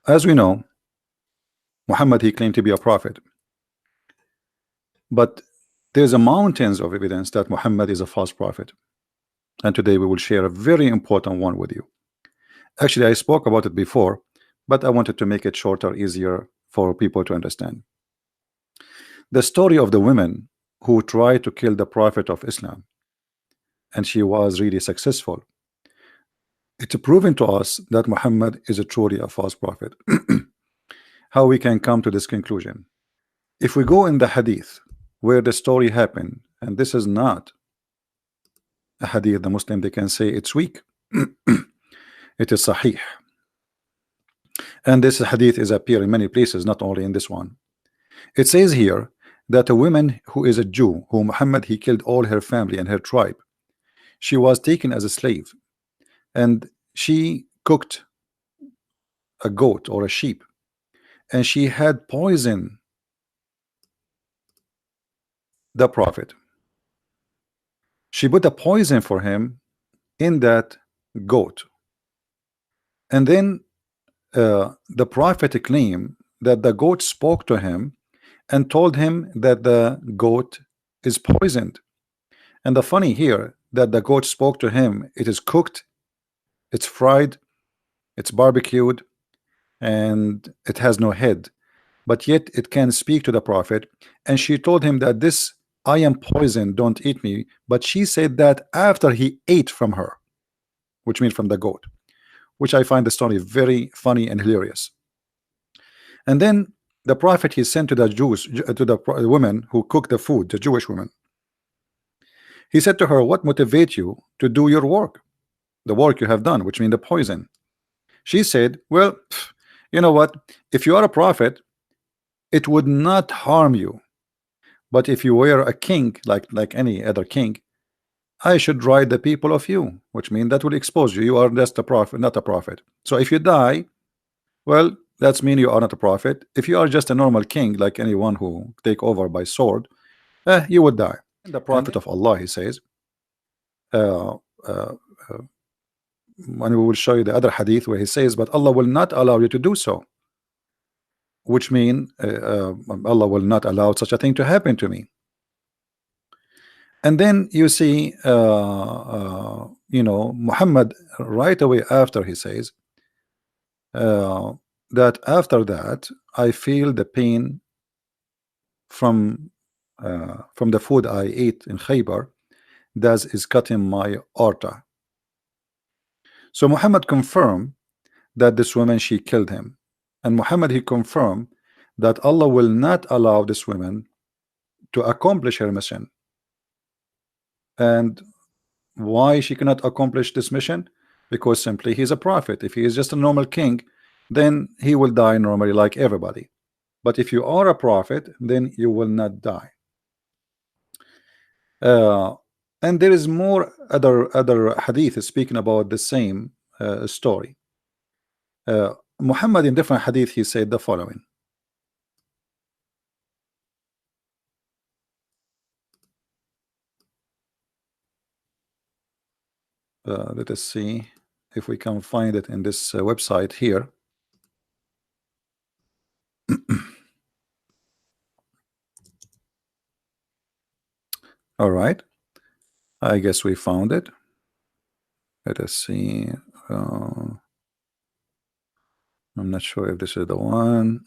As we know, Muhammad, he claimed to be a prophet, but there's a mountains of evidence that Muhammad is a false prophet. And today we will share a very important one with you. Actually, I spoke about it before, but I wanted to make it shorter, easier for people to understand. The story of the women who tried to kill the prophet of Islam, and she was really successful. It's proven to us that Muhammad is a truly a false prophet. How we can come to this conclusion? If we go in the hadith where the story happened, and this is not a hadith, the Muslim they can say it's weak. It is sahih, and this hadith is appear in many places, not only in this one. It says here that a woman who is a Jew, who Muhammad he killed all her family and her tribe, she was taken as a slave, and she cooked a goat or a sheep, and she had poisoned the prophet. She put a poison for him in that goat, and then the prophet claimed that the goat spoke to him and told him that the goat is poisoned. And the funny here that the goat spoke to him, it is cooked, it's fried, it's barbecued, and it has no head, but yet it can speak to the prophet. And she told him that this, I am poisoned, don't eat me. But she said that after he ate from her, which means from the goat, which I find the story very funny and hilarious. And then the prophet he sent to the Jews, to the women who cooked the food, the Jewish women. He said to her, what motivates you to do your work, the work you have done, which means the poison? She said, well, you know what, if you are a prophet, it would not harm you, but if you were a king, like any other king, I should ride the people of you, which means that will expose you. You are just a prophet, not a prophet. So if you die, well, that's mean you are not a prophet. If you are just a normal king, like anyone who take over by sword, you would die. And the prophet of Allah, he says, and we will show you the other hadith where he says, but Allah will not allow you to do so, which mean Allah will not allow such a thing to happen to me. And then you see you know, Muhammad right away after he says that after that I feel the pain from the food I ate in Khaybar, that is cutting my aorta. So Muhammad confirmed that this woman, she killed him, and Muhammad he confirmed that Allah will not allow this woman to accomplish her mission. And why she cannot accomplish this mission? Because simply he's a prophet. If he is just a normal king, then he will die normally like everybody. But if you are a prophet, then you will not die. And there is more other hadith speaking about the same story. Muhammad in different hadith he said the following. Let us see if we can find it in this website here. All right, I guess we found it. Let us see. I'm not sure if this is the one.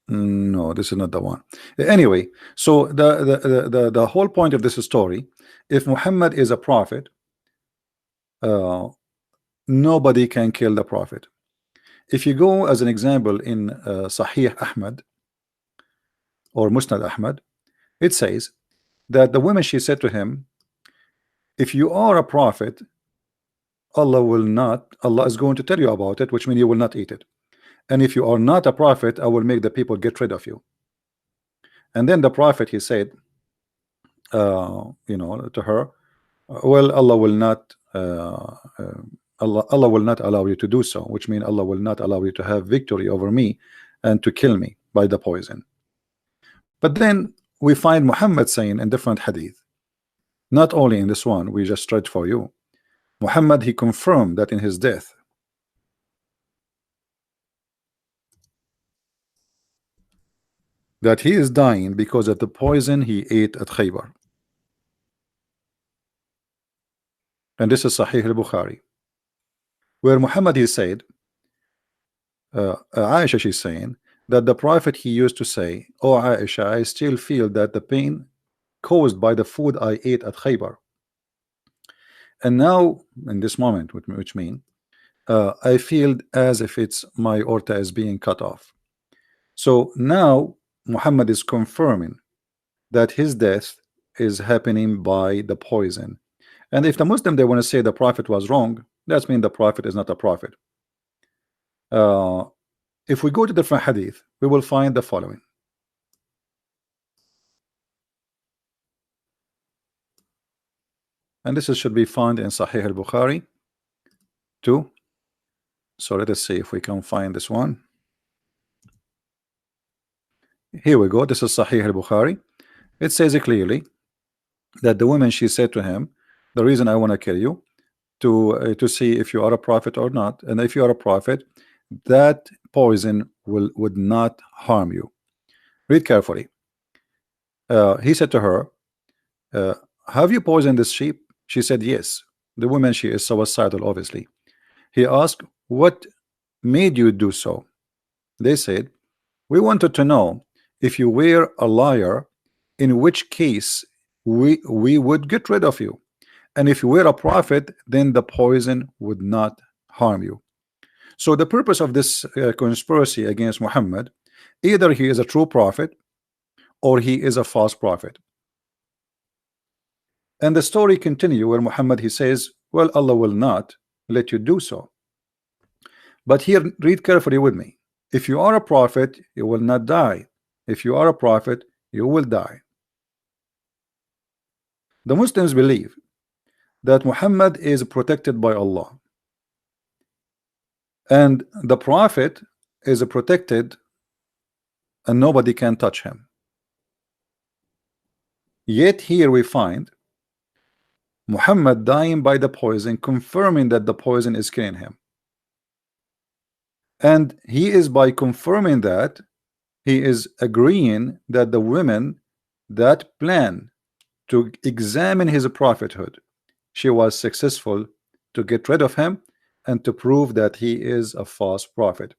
No, this is not the one. Anyway, so the whole point of this story, if Muhammad is a prophet, nobody can kill the prophet. If you go as an example in Sahih Ahmad or Musnad Ahmad, it says that the woman, she said to him, if you are a prophet, Allah is going to tell you about it, which means you will not eat it. And if you are not a prophet, I will make the people get rid of you. And then the prophet, he said, you know, to her, well, Allah will not Allah will not allow you to do so, which means Allah will not allow you to have victory over me and to kill me by the poison. But then we find Muhammad saying in different hadith, not only in this one we just read for you, Muhammad he confirmed that in his death that he is dying because of the poison he ate at Khaybar. And this is Sahih al-Bukhari, where Muhammad he said, Aisha she's saying that the Prophet he used to say, "Oh Aisha, I still feel that the pain caused by the food I ate at Khaybar, and now in this moment, which mean I feel as if it's my aorta is being cut off." So now Muhammad is confirming that his death is happening by the poison. And if the Muslim they want to say the Prophet was wrong, that means the Prophet is not a prophet. If we go to different hadith, we will find the following. And this should be found in Sahih al-Bukhari too. So let us see if we can find this one. Here we go. This is Sahih al-Bukhari. It says it clearly that the woman she said to him, the reason I want to kill you to see if you are a prophet or not, and if you are a prophet, that poison would not harm you. Read carefully. He said to her, have you poisoned this sheep? She said yes. The woman she is suicidal obviously. He asked, what made you do so? They said, we wanted to know if you were a liar, in which case we would get rid of you, and if you were a prophet, then the poison would not harm you. So the purpose of this conspiracy against Muhammad, either he is a true prophet or he is a false prophet. And the story continue where Muhammad he says, well, Allah will not let you do so. But here, read carefully with me. If you are a prophet, you will not die. If you are a prophet, you will die. The Muslims believe that Muhammad is protected by Allah, and the prophet is protected and nobody can touch him. Yet here we find Muhammad dying by the poison, confirming that the poison is killing him. And he is, by confirming that, he is agreeing that the women that plan to examine his prophethood, she was successful to get rid of him and to prove that he is a false prophet,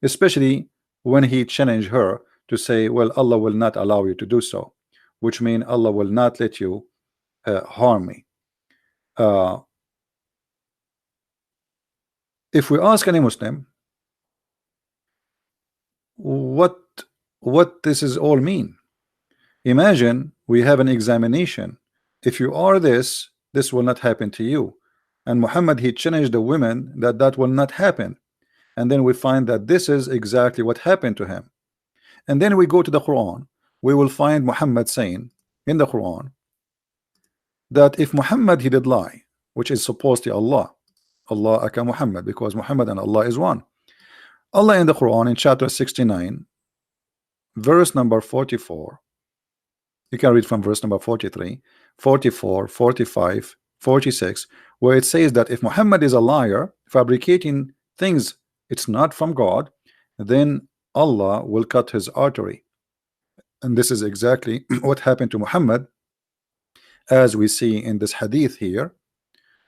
especially when he challenged her to say, well, Allah will not allow you to do so, which means Allah will not let you harm me. If we ask any Muslim what this is all mean, imagine we have an examination. If you are this will not happen to you. And Muhammad he challenged the women that will not happen. And then we find that this is exactly what happened to him. And then we go to the Quran. We will find Muhammad saying in the Quran that if Muhammad he did lie, which is supposed to Allah aka Muhammad, because Muhammad and Allah is one. Allah in the Quran in chapter 69 verse number 44, you can read from verse number 43, 44, 45, 46, where it says that if Muhammad is a liar, fabricating things it's not from God, then Allah will cut his artery. And this is exactly what happened to Muhammad, as we see in this hadith here,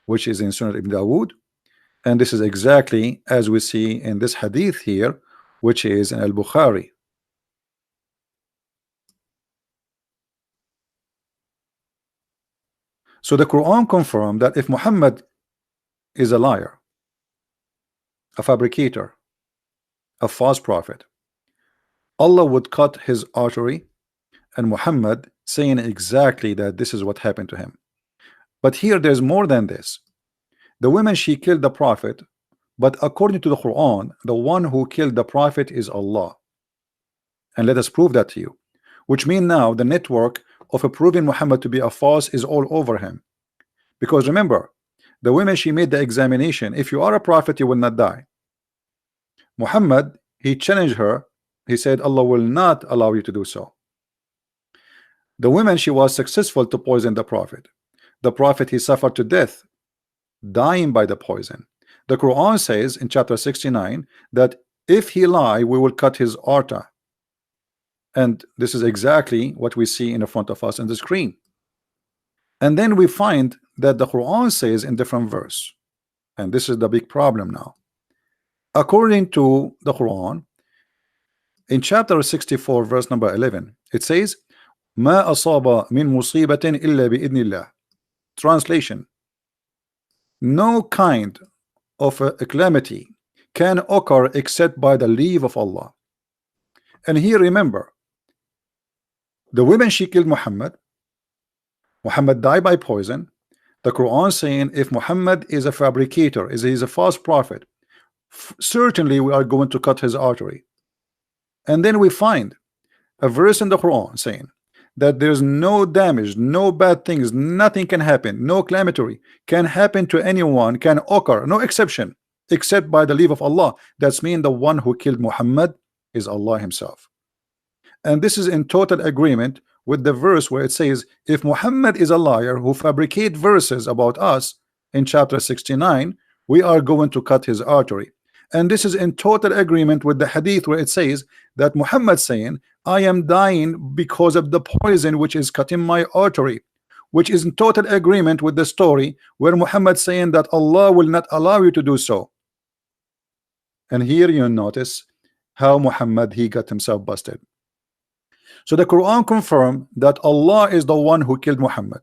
which is in Sunan Ibn Dawood. And this is exactly as we see in this hadith here, which is in Al-Bukhari. So the Quran confirmed that if Muhammad is a liar, a fabricator, a false prophet, Allah would cut his artery, and Muhammad saying exactly that this is what happened to him. But here there's more than this. The woman she killed the prophet, but according to the Quran, the one who killed the prophet is Allah. And let us prove that to you. Which means now the network of proving Muhammad to be a false is all over him. Because remember, the woman she made the examination, if you are a prophet you will not die. Muhammad he challenged her, he said Allah will not allow you to do so. The woman she was successful to poison the prophet. The prophet he suffered to death, dying by the poison. The Quran says in chapter 69 that if he lie we will cut his aorta. And this is exactly what we see in front of us in the screen. And then we find that the Quran says in different verse, and this is the big problem now. According to the Quran, in chapter 64 verse number 11, it says ما أصاب من مصيبة إلا بإذن الله. Translation: no kind of a calamity can occur except by the leave of Allah. And here remember, the women she killed Muhammad died by poison. The Quran saying if Muhammad is a fabricator, he's a false prophet, certainly we are going to cut his artery. And then we find a verse in the Quran saying that there's no damage, no bad things, nothing can happen, no calamity can happen to anyone, can occur, no exception, except by the leave of Allah. That's mean the one who killed Muhammad is Allah himself. And this is in total agreement with the verse where it says if Muhammad is a liar who fabricate verses about us in chapter 69, we are going to cut his artery. And this is in total agreement with the hadith where it says that Muhammad saying I am dying because of the poison which is cutting my artery, which is in total agreement with the story where Muhammad saying that Allah will not allow you to do so. And here you notice how Muhammad he got himself busted. So the Quran confirmed that Allah is the one who killed Muhammad.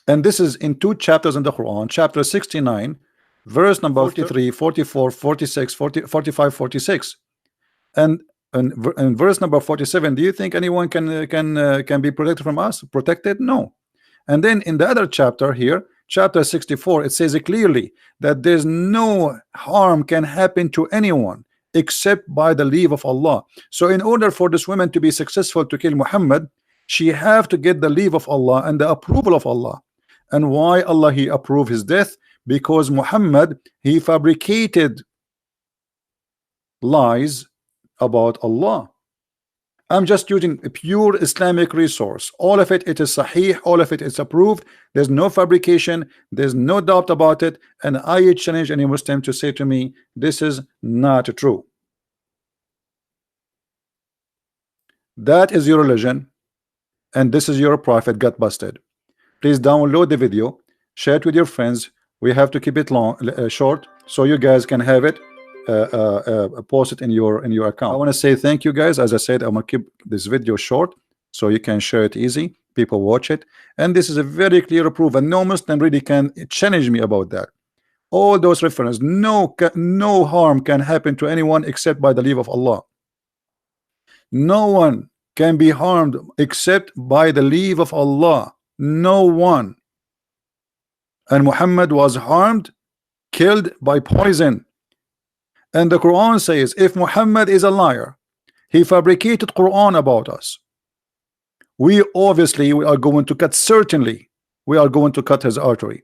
And this is in two chapters in the Quran, chapter 69 verse number 43, 44, 46, 40, 45, 46. And in verse number 47, do you think anyone can be protected from us? Protected? No. And then in the other chapter here, chapter 64, it says clearly that there's no harm can happen to anyone except by the leave of Allah. So in order for this woman to be successful to kill Muhammad, she have to get the leave of Allah and the approval of Allah. And why Allah he approved his death? Because Muhammad he fabricated lies about Allah. I'm just using a pure Islamic resource. All of it is sahih, all of it is approved. There's no fabrication, there's no doubt about it. And I challenge any Muslim to say to me this is not true. That is your religion, and this is your prophet got busted. Please download the video, share it with your friends. We have to keep it long, short, so you guys can have it. Post it in your account. I want to say thank you guys. As I said, I'm gonna keep this video short so you can share it easy, people watch it, and this is a very clear proof, and no Muslim really can challenge me about that. All those references, no harm can happen to anyone except by the leave of Allah. No one can be harmed except by the leave of Allah. No one. And Muhammad was harmed, killed by poison. And the Quran says if Muhammad is a liar, he fabricated Quran about us, we are going to cut, certainly we are going to cut his artery.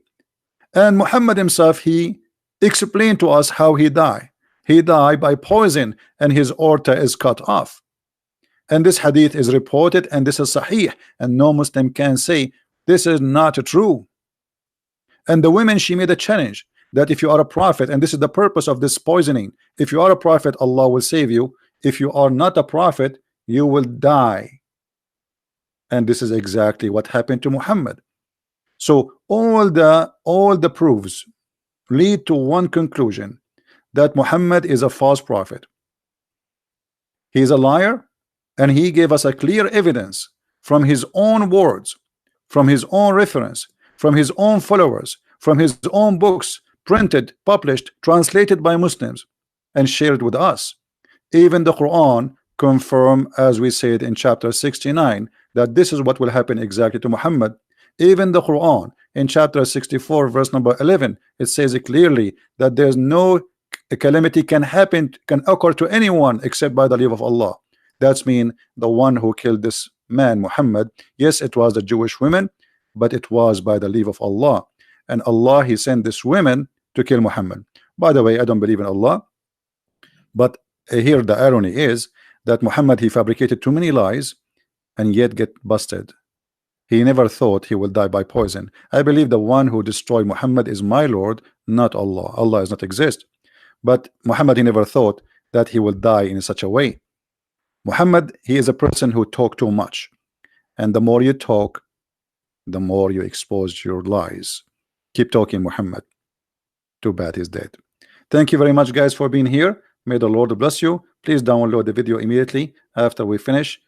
And Muhammad himself, he explained to us how he died. He died by poison and his aorta is cut off. And this hadith is reported, and this is sahih, and no Muslim can say this is not true. And the women, she made a challenge that if you are a prophet, and this is the purpose of this poisoning, if you are a prophet, Allah will save you. If you are not a prophet, you will die. And this is exactly what happened to Muhammad. So all the proofs lead to one conclusion, that Muhammad is a false prophet. He is a liar, and he gave us a clear evidence from his own words, from his own reference, from his own followers, from his own books, printed, published, translated by Muslims, and shared with us. Even the Quran confirm, as we said in chapter 69, that this is what will happen exactly to Muhammad. Even the Quran in chapter 64 verse number 11, it says clearly that there's no calamity can occur to anyone except by the leave of Allah. That's mean the one who killed this man Muhammad, yes, it was the Jewish women, but it was by the leave of Allah. And Allah he sent this women to kill Muhammad. By the way, I don't believe in Allah, but here the irony is that Muhammad he fabricated too many lies and yet get busted. He never thought he will die by poison. I believe the one who destroyed Muhammad is my Lord, not Allah. Allah does not exist. But Muhammad, he never thought that he will die in such a way. Muhammad, he is a person who talk too much, and the more you talk, the more you expose your lies. Keep talking, Muhammad. Too bad he's dead. Thank you very much, guys, for being here. May the Lord bless you. Please download the video immediately after we finish,